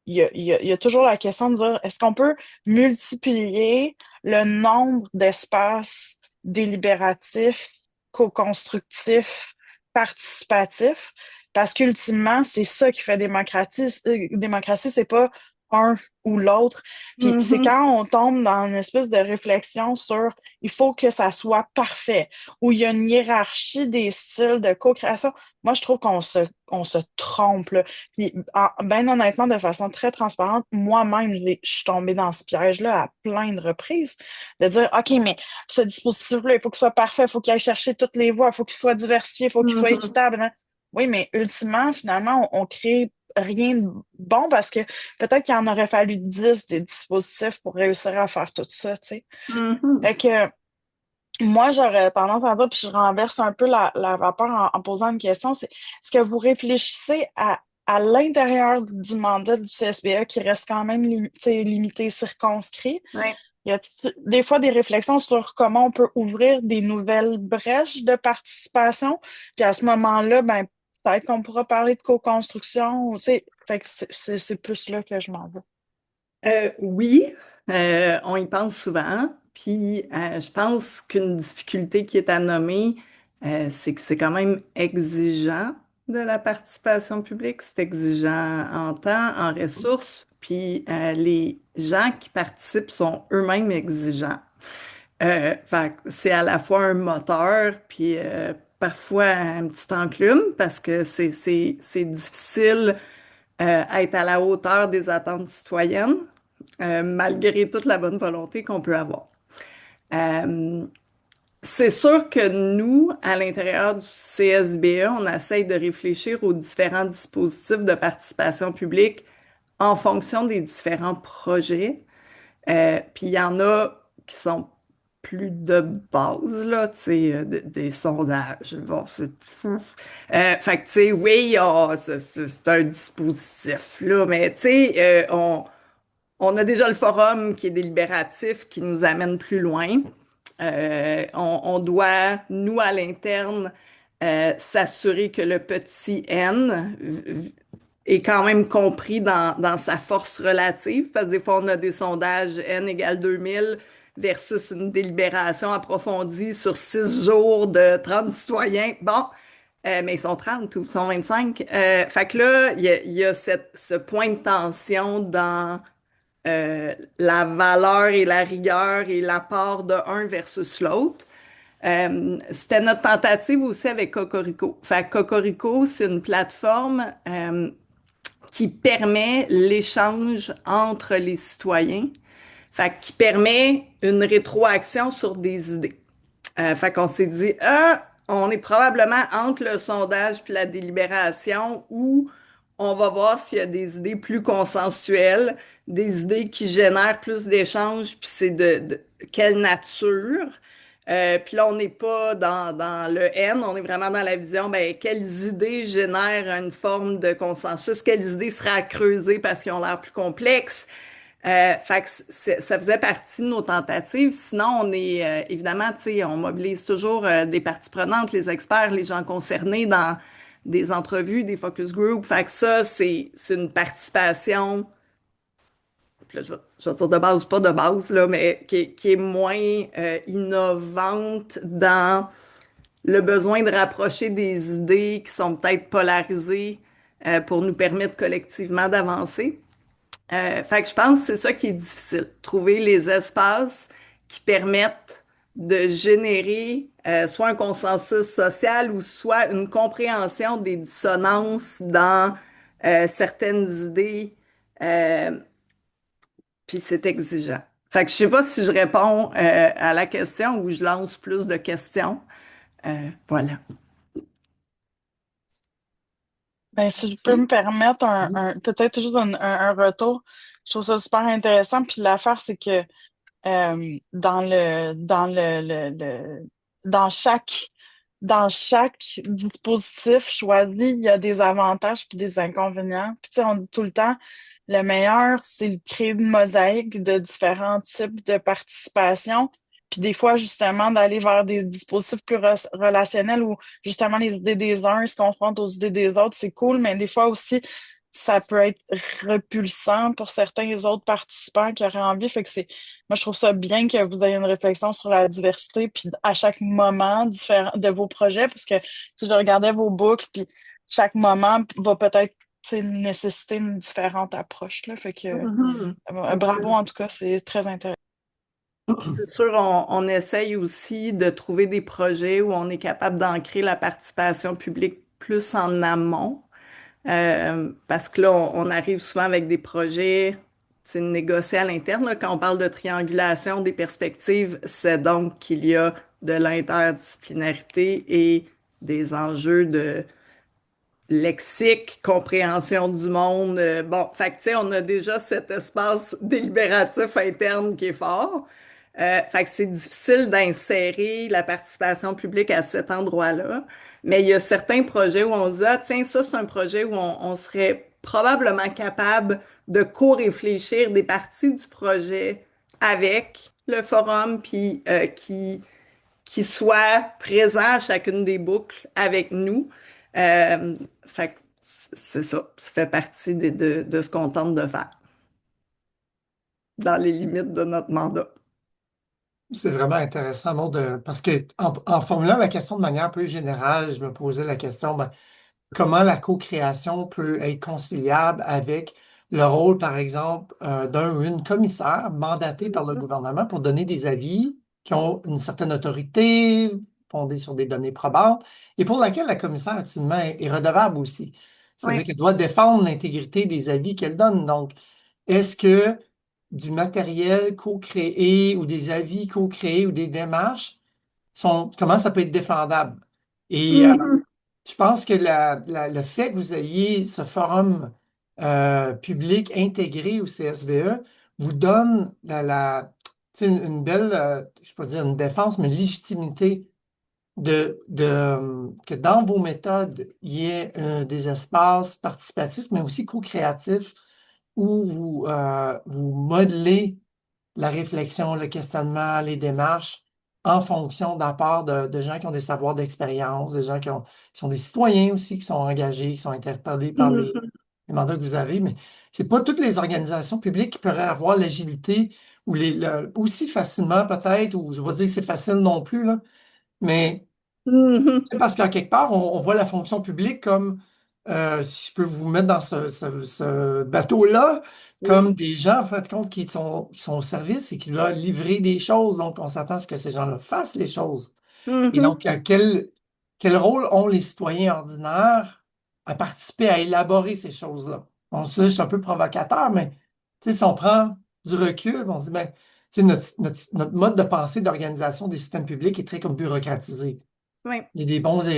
y a toujours la question de dire, est-ce qu'on peut multiplier le nombre d'espaces délibératifs, co-constructifs, participatifs? Parce qu'ultimement, c'est ça qui fait démocratie. Démocratie, c'est pas un ou l'autre. Puis c'est Mhm. quand on tombe dans une espèce de réflexion sur il faut que ça soit parfait, où il y a une hiérarchie des styles de co-création. Moi, je trouve on se trompe, là. Puis, ben honnêtement, de façon très transparente, moi-même, je suis tombée dans ce piège-là à plein de reprises, de dire, OK, mais ce dispositif-là, il faut qu'il soit parfait, il faut qu'il aille chercher toutes les voies, il faut qu'il soit diversifié, il faut qu'il soit Mhm. équitable, hein. Oui, mais ultimement, finalement, on crée rien de bon parce que peut-être qu'il en aurait fallu 10 des dispositifs pour réussir à faire tout ça, tu sais. Mhm. Fait que moi, j'aurais tendance à dire, puis je renverse un peu la vapeur en posant une question, c'est est-ce que vous réfléchissez à l'intérieur du mandat du CSBA qui reste quand même tu sais, limité, circonscrit? Ouais. Il y a des fois des réflexions sur comment on peut ouvrir des nouvelles brèches de participation. Puis à ce moment-là, ben, peut-être qu'on pourra parler de co-construction. Tu sais, fait que c'est plus là que je m'en vais. Oui, on y pense souvent. Puis je pense qu'une difficulté qui est à nommer, c'est que c'est quand même exigeant de la participation publique. C'est exigeant en temps, en ressources. Puis les gens qui participent sont eux-mêmes exigeants. Fait que c'est à la fois un moteur, puis parfois un petit enclume, parce que c'est difficile être à la hauteur des attentes citoyennes, malgré toute la bonne volonté qu'on peut avoir. Euh, c'est sûr que nous, à l'intérieur du CSBE, on essaye de réfléchir aux différents dispositifs de participation publique en fonction des différents projets. Puis il y en a qui sont plus de base, là, tu sais, des sondages. Bon, fait que, tu sais, oui, c'est un dispositif, là, mais tu sais, on a déjà le forum qui est délibératif, qui nous amène plus loin. On doit, nous, à l'interne, s'assurer que le petit n est quand même compris dans sa force relative, parce que des fois, on a des sondages n égale 2000 versus une délibération approfondie sur 6 jours de 30 citoyens. Bon, mais ils sont 30 ou ils sont 25. Fait que là, il y a ce point de tension dans la valeur et la rigueur et l'apport de un versus l'autre. C'était notre tentative aussi avec Cocorico. Fait que Cocorico, c'est une plateforme qui permet l'échange entre les citoyens, fait qui permet une rétroaction sur des idées. Fait qu'on s'est dit, on est probablement entre le sondage puis la délibération où on va voir s'il y a des idées plus consensuelles, des idées qui génèrent plus d'échanges, puis c'est de quelle nature. Puis là, on n'est pas dans le N, on est vraiment dans la vision, ben, quelles idées génèrent une forme de consensus, quelles idées seraient à creuser parce qu'ils ont l'air plus complexes. Fait que ça faisait partie de nos tentatives. Sinon, on est évidemment, tu sais, on mobilise toujours des parties prenantes, les experts, les gens concernés dans des entrevues, des focus groups. Fait que ça, c'est une participation, puis là, je vais dire de base, pas de base, là, mais qui est moins innovante dans le besoin de rapprocher des idées qui sont peut-être polarisées pour nous permettre collectivement d'avancer. Fait que je pense que c'est ça qui est difficile, trouver les espaces qui permettent de générer soit un consensus social ou soit une compréhension des dissonances dans certaines idées. Euh, Puis c'est exigeant. Fait que je sais pas si je réponds à la question ou je lance plus de questions. Voilà. Ben, si je peux me permettre peut-être juste un retour, je trouve ça super intéressant. Puis l'affaire, c'est que dans dans chaque dispositif choisi, il y a des avantages puis des inconvénients. Puis tu sais, on dit tout le temps, le meilleur, c'est de créer une mosaïque de différents types de participation. Puis des fois, justement, d'aller vers des dispositifs plus relationnels où justement les idées des uns se confrontent aux idées des autres, c'est cool, mais des fois aussi, ça peut être repulsant pour certains autres participants qui auraient envie. Fait que moi, je trouve ça bien que vous ayez une réflexion sur la diversité, puis à chaque moment différent de vos projets, parce que si je regardais vos boucles, puis chaque moment va peut-être nécessiter une différente approche, là. Fait que Mhm. bravo, en tout cas, c'est très intéressant. C'est sûr, on essaye aussi de trouver des projets où on est capable d'ancrer la participation publique plus en amont. Parce que là, on arrive souvent avec des projets, c'est négociés à l'interne. Là. Quand on parle de triangulation des perspectives, c'est donc qu'il y a de l'interdisciplinarité et des enjeux de lexique, compréhension du monde. Bon, fait que, tu sais, on a déjà cet espace délibératif interne qui est fort. Fait que c'est difficile d'insérer la participation publique à cet endroit-là. Mais il y a certains projets où on se dit, ah, tiens, ça, c'est un projet où on serait probablement capable de co-réfléchir des parties du projet avec le forum, puis qui soit présent à chacune des boucles avec nous. Fait que c'est ça, ça fait partie de ce qu'on tente de faire dans les limites de notre mandat. C'est vraiment intéressant, Maud, parce que en formulant la question de manière un peu générale, je me posais la question, ben, comment la co-création peut être conciliable avec le rôle, par exemple, d'un ou une commissaire mandatée par le gouvernement pour donner des avis qui ont une certaine autorité, fondée sur des données probantes, et pour laquelle la commissaire, ultimement, est redevable aussi. C'est-à-dire Oui. qu'elle doit défendre l'intégrité des avis qu'elle donne. Donc, est-ce que du matériel co-créé ou des avis co-créés ou des démarches comment ça peut être défendable? Et Mhm. je pense que le fait que vous ayez ce forum public intégré au CSVE vous donne tu sais, une belle, je peux dire une défense, mais une légitimité que dans vos méthodes, il y ait des espaces participatifs, mais aussi co-créatifs où vous modelez la réflexion, le questionnement, les démarches en fonction d'apports de gens qui ont des savoirs d'expérience, des gens qui sont des citoyens aussi, qui sont engagés, qui sont interpellés par Mhm. les mandats que vous avez, mais c'est pas toutes les organisations publiques qui pourraient avoir l'agilité ou aussi facilement peut-être, ou je vais dire que c'est facile non plus, là, mais Mhm. c'est parce qu'en quelque part, on voit la fonction publique comme, si je peux vous mettre dans ce bateau-là, Oui. comme des gens, en fait, compte, qui sont au service et qui doivent livrer des choses. Donc, on s'attend à ce que ces gens-là fassent les choses. Et Mhm. donc, quel rôle ont les citoyens ordinaires à participer à élaborer ces choses-là? Bon, ça, je suis un peu provocateur, mais tu sais, si on prend du recul, on se dit, ben, tu sais, notre mode de pensée d'organisation des systèmes publics est très comme bureaucratisé. Oui. Il y a des bons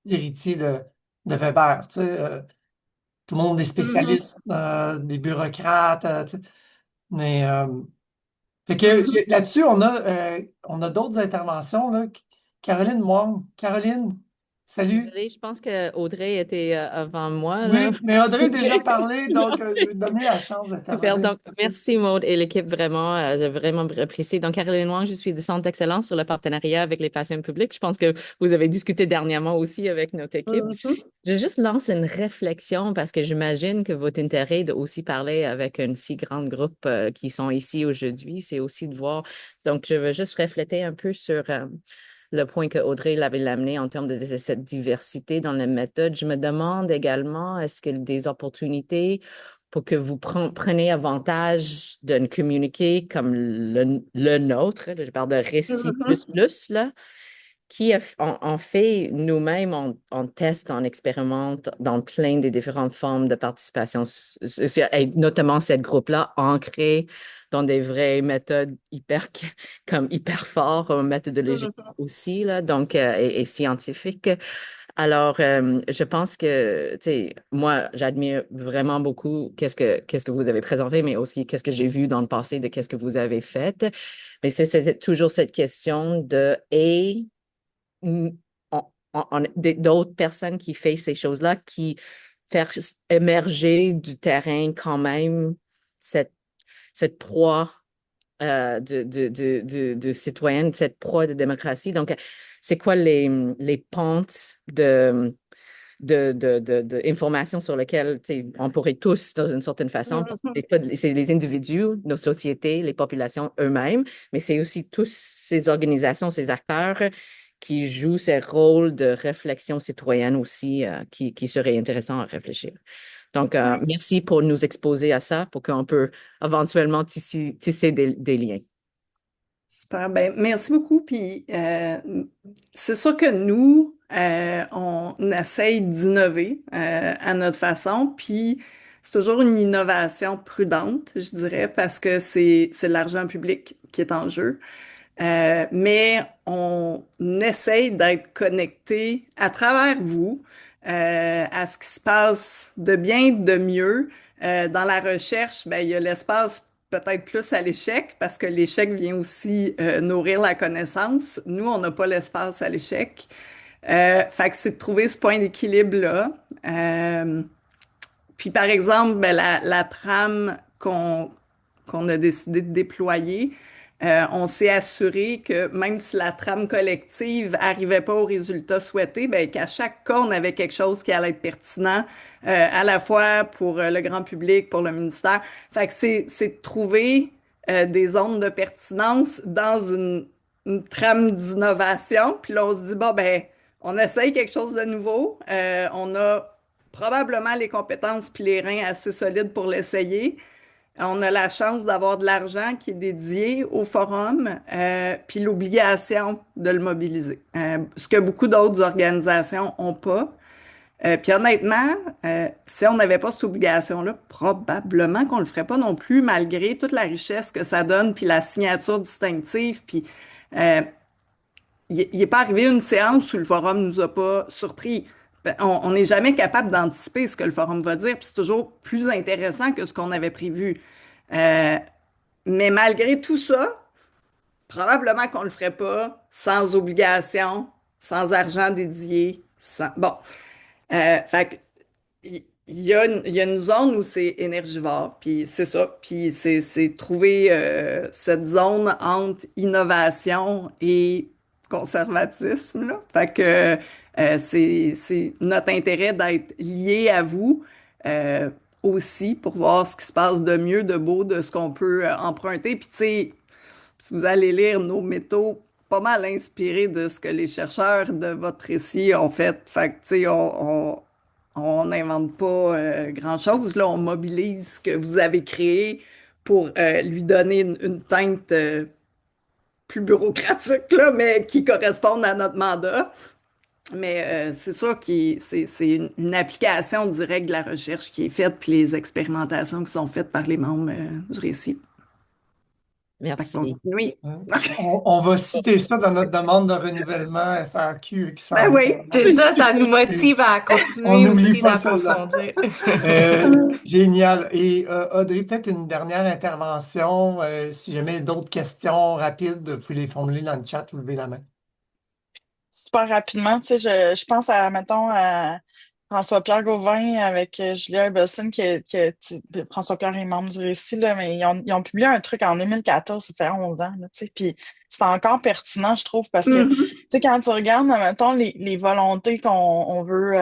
héritiers de Weber. Tu sais, tout le monde est Mhm. spécialiste, des bureaucrates. Tu sais. Mais fait que Mhm. là-dessus, on a d'autres interventions. Là. Caroline Wong. Caroline, salut. Désolée, je pense que Audrey était avant moi, là. Oui, mais Audrey a déjà OK. parlé, donc je vais te donner la chance Super. d'intervenir. Donc, merci Maud et l'équipe vraiment. J'ai vraiment apprécié. Donc, Caroline Wang, je suis du Centre d'excellence sur le partenariat avec les patients publics. Je pense que vous avez discuté dernièrement aussi avec notre équipe. Mhm. Je juste lance une réflexion parce que j'imagine que votre intérêt de aussi parler avec un si grand groupe qui sont ici aujourd'hui, c'est aussi de voir. Donc, je veux juste refléter un peu sur le point que Audrey l'avait amené en termes de cette diversité dans la méthode. Je me demande également, est-ce qu'il y a des opportunités pour que vous preniez avantage d'un communiqué comme le nôtre, là, je parle de Récit plus plus, là, qui on fait nous-mêmes, on teste, on expérimente dans plein des différentes formes de participation, et notamment cette groupe-là ancré dans des vraies méthodes comme hyper fortes, méthodologiques aussi, là, donc, et scientifiques. Alors, je pense que, tu sais, moi, j'admire vraiment beaucoup qu'est-ce que vous avez présenté, mais aussi qu'est-ce que j'ai vu dans le passé de qu'est-ce que vous avez fait. Mais c'est toujours cette question mm, d'autres personnes qui font ces choses-là, qui faire émerger du terrain quand même cette, cette proie de citoyenne, cette proie de démocratie. Donc, c'est quoi les pentes d'informations sur lesquelles on pourrait tous, dans une certaine façon, parce que c'est les individus, nos sociétés, les populations eux-mêmes, mais c'est aussi tous ces organisations, ces acteurs qui jouent ces rôles de réflexion citoyenne aussi, qui seraient intéressants à réfléchir. Donc, merci pour nous exposer à ça, pour qu'on peut éventuellement tisser des liens. Super, ben merci beaucoup. Puis c'est sûr que nous, on essaye d'innover à notre façon, puis c'est toujours une innovation prudente, je dirais, parce que c'est l'argent public qui est en jeu. Mais on essaye d'être connecté à travers vous à ce qui se passe de bien, de mieux. Dans la recherche, ben, il y a l'espace peut-être plus à l'échec parce que l'échec vient aussi nourrir la connaissance. Nous, on n'a pas l'espace à l'échec. Fait que c'est de trouver ce point d'équilibre-là. Puis par exemple, ben, la trame qu'on a décidé de déployer, on s'est assuré que même si la trame collective arrivait pas au résultat souhaité, ben, qu'à chaque cas, on avait quelque chose qui allait être pertinent, à la fois pour le grand public, pour le ministère. Fait que c'est de trouver des zones de pertinence dans une trame d'innovation. Puis là, on se dit, bon, ben, on essaye quelque chose de nouveau. On a probablement les compétences puis les reins assez solides pour l'essayer. On a la chance d'avoir de l'argent qui est dédié au forum, puis l'obligation de le mobiliser, ce que beaucoup d'autres organisations n'ont pas. Puis honnêtement, si on n'avait pas cette obligation-là, probablement qu'on le ferait pas non plus, malgré toute la richesse que ça donne, puis la signature distinctive, puis il n'est pas arrivé une séance où le forum nous a pas surpris. Ben, on n'est jamais capable d'anticiper ce que le forum va dire, puis c'est toujours plus intéressant que ce qu'on avait prévu. Euh, mais malgré tout ça, probablement qu'on le ferait pas sans obligation, sans argent dédié, sans... Bon, fait que, il y a une zone où c'est énergivore, puis c'est ça, puis c'est trouver cette zone entre innovation et conservatisme, là. Fait que c'est notre intérêt d'être lié à vous aussi pour voir ce qui se passe de mieux, de beau, de ce qu'on peut emprunter. Puis tu sais, si vous allez lire nos métaux, pas mal inspirés de ce que les chercheurs de votre récit ont fait. Fait que, tu sais, on n'invente pas grand-chose. Là, on mobilise ce que vous avez créé pour lui donner une teinte plus bureaucratique, là, mais qui corresponde à notre mandat. Mais c'est sûr que c'est une application directe de la recherche qui est faite, puis les expérimentations qui sont faites par les membres du récit. Merci. Oui. On va citer ça dans notre demande de renouvellement FAQ qui Ben oui. C'est ça, ça nous motive à On continuer n'oublie aussi pas celle-là. d'approfondir. Génial. Et Audrey, peut-être une dernière intervention. Si jamais d'autres questions rapides, vous pouvez les formuler dans le chat ou lever la main. Super rapidement, tu sais, je pense à, mettons, à François-Pierre Gauvin avec Julia Ebelson, François-Pierre est membre du récit, là, mais ils ont publié un truc en 2014, ça fait 11 ans, là, tu sais, puis c'est encore pertinent, je trouve, parce que, tu Mhm. sais, quand tu regardes, mettons, les volontés qu'on veut,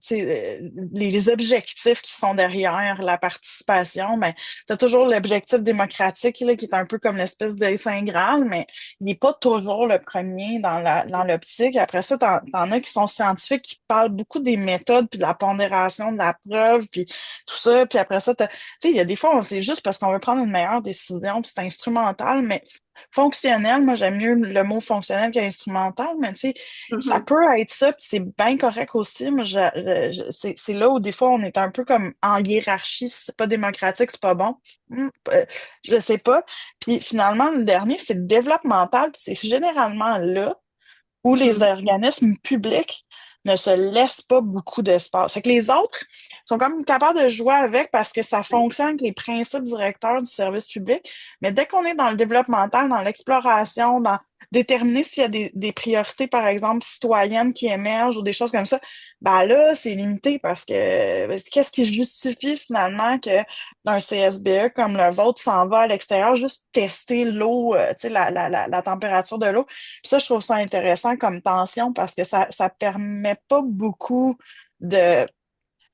tu sais, les objectifs qui sont derrière la participation, ben, tu as toujours l'objectif démocratique, là, qui est un peu comme l'espèce de Saint Graal, mais il n'est pas toujours le premier dans l'optique. Après ça, t'en as qui sont scientifiques, qui parlent beaucoup des méthodes, puis de la pondération de la preuve, puis tout ça. Puis après ça, tu sais, il y a des fois, c'est juste parce qu'on veut prendre une meilleure décision, puis c'est instrumental, mais fonctionnel, moi j'aime mieux le mot fonctionnel qu'instrumental, mais tu sais, ça Mhm. peut être ça, puis c'est bien correct aussi. Moi, c'est là où des fois on est un peu comme en hiérarchie, si c'est pas démocratique, c'est pas bon. Je sais pas. Puis finalement, le dernier, c'est le développemental, puis c'est généralement là où les Mhm. organismes publics ne se laissent pas beaucoup d'espace. Fait que les autres sont comme capables de jouer avec parce que ça fonctionne avec les principes directeurs du service public. Mais dès qu'on est dans le développemental, dans l'exploration, dans déterminer s'il y a des priorités, par exemple, citoyennes qui émergent ou des choses comme ça, ben là, c'est limité parce que qu'est-ce qui justifie finalement que d'un CSBE comme le vôtre s'en va à l'extérieur, juste tester l'eau, tu sais, la température de l'eau. Puis ça, je trouve ça intéressant comme tension parce que ça permet pas beaucoup de,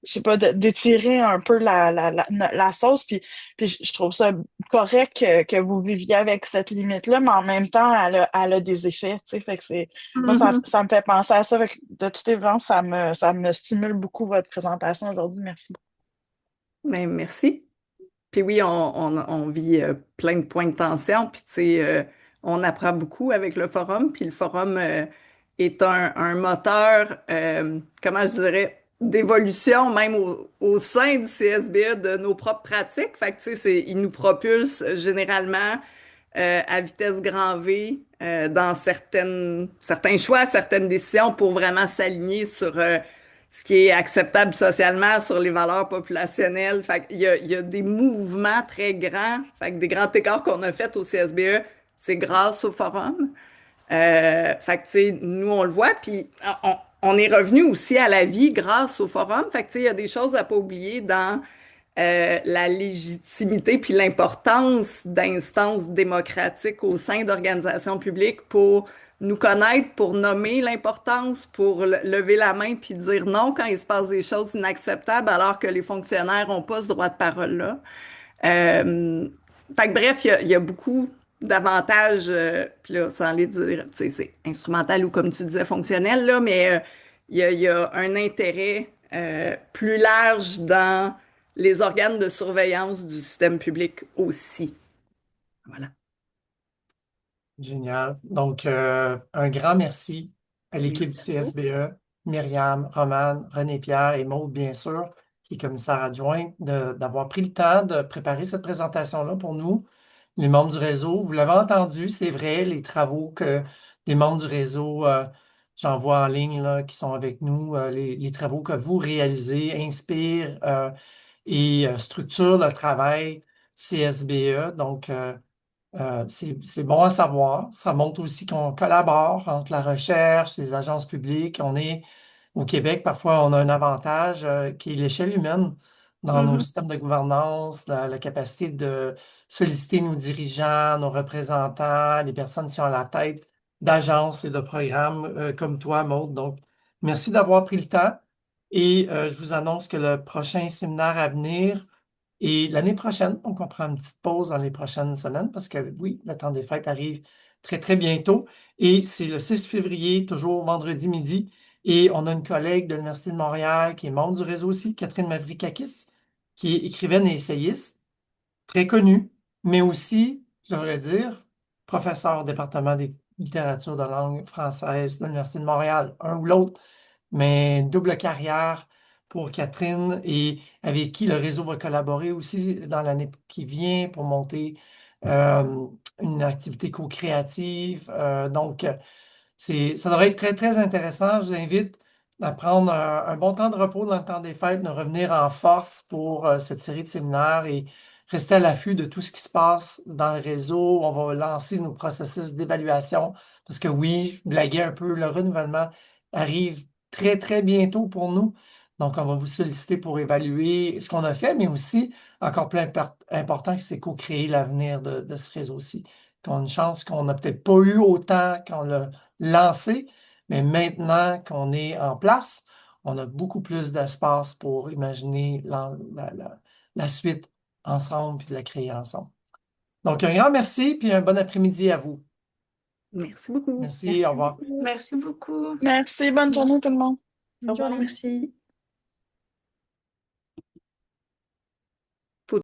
je sais pas, d'étirer un peu la sauce. Puis je trouve ça correct que vous viviez avec cette limite-là, mais en même temps, elle a des effets, tu sais. Fait que moi, Mhm. ça me fait penser à ça. Fait que de toute évidence, ça me stimule beaucoup votre présentation aujourd'hui. Merci beaucoup. Ben, merci. Puis oui, on vit plein de points de tension, puis tu sais, on apprend beaucoup avec le forum, puis le forum est un moteur, comment je dirais, d'évolution même au sein du CSBE de nos propres pratiques. Fait que tu sais, il nous propulse généralement à vitesse grand V dans certains choix, certaines décisions pour vraiment s'aligner sur ce qui est acceptable socialement, sur les valeurs populationnelles. Fait il y a des mouvements très grands, fait que des grands écarts qu'on a fait au CSBE, c'est grâce au forum. Fait que, tu sais, nous, on le voit, puis on est revenu aussi à la vie grâce au forum. Fait que, tu sais, il y a des choses à pas oublier dans la légitimité puis l'importance d'instances démocratiques au sein d'organisations publiques pour nous connaître, pour nommer l'importance, pour lever la main puis dire non quand il se passe des choses inacceptables alors que les fonctionnaires n'ont pas ce droit de parole-là. Euh, Fait que bref, il y a beaucoup d'avantages, puis là, sans les dire, tu sais, c'est instrumental ou comme tu disais, fonctionnel, là, mais il y a un intérêt plus large dans les organes de surveillance du système public aussi. Voilà. Génial. Donc, un grand merci à l'équipe du Merci à vous. CSBE, Myriam, Romane, René-Pierre et Maude, bien sûr, qui est commissaire adjointe, d'avoir pris le temps de préparer cette présentation-là pour nous, les membres du réseau. Vous l'avez entendu, c'est vrai, les travaux que des membres du réseau, j'en vois en ligne, là, qui sont avec nous, les travaux que vous réalisez inspirent et structurent le travail CSBE. Donc, c'est bon à savoir. Ça montre aussi qu'on collabore entre la recherche, les agences publiques. On est au Québec, parfois, on a un avantage qui est l'échelle humaine dans nos Mhm. systèmes de gouvernance, la capacité de solliciter nos dirigeants, nos représentants, les personnes qui sont à la tête d'agences et de programmes comme toi, Maud. Donc, merci d'avoir pris le temps et je vous annonce que le prochain séminaire à venir et l'année prochaine, donc on prend une petite pause dans les prochaines semaines parce que oui, le temps des fêtes arrive très, très bientôt. Et c'est le 6 février, toujours vendredi midi. Et on a une collègue de l'Université de Montréal qui est membre du réseau aussi, Catherine Mavrikakis, qui est écrivaine et essayiste, très connue, mais aussi, je devrais dire, professeur au département des littératures de langue française de l'Université de Montréal, un ou l'autre, mais une double carrière pour Catherine et avec qui le réseau va collaborer aussi dans l'année qui vient pour monter euh, une activité co-créative. Ça devrait être très, très intéressant. Je vous invite à prendre un bon temps de repos dans le temps des fêtes, de revenir en force pour cette série de séminaires et rester à l'affût de tout ce qui se passe dans le réseau. On va lancer nos processus d'évaluation parce que oui, je blaguais un peu, le renouvellement arrive très, très bientôt pour nous. Donc, on va vous solliciter pour évaluer ce qu'on a fait, mais aussi, encore plus important, c'est co-créer l'avenir de ce réseau-ci. qu'on a une chance qu'on n'a peut-être pas eu autant quand on l'a lancé, mais maintenant qu'on est en place, on a beaucoup plus d'espace pour imaginer la suite ensemble puis de la créer ensemble. Donc, un grand merci puis un bon après-midi à vous. Merci beaucoup. Merci, au revoir. Merci beaucoup. Merci, bonne journée tout le monde. Au revoir, journée. merci.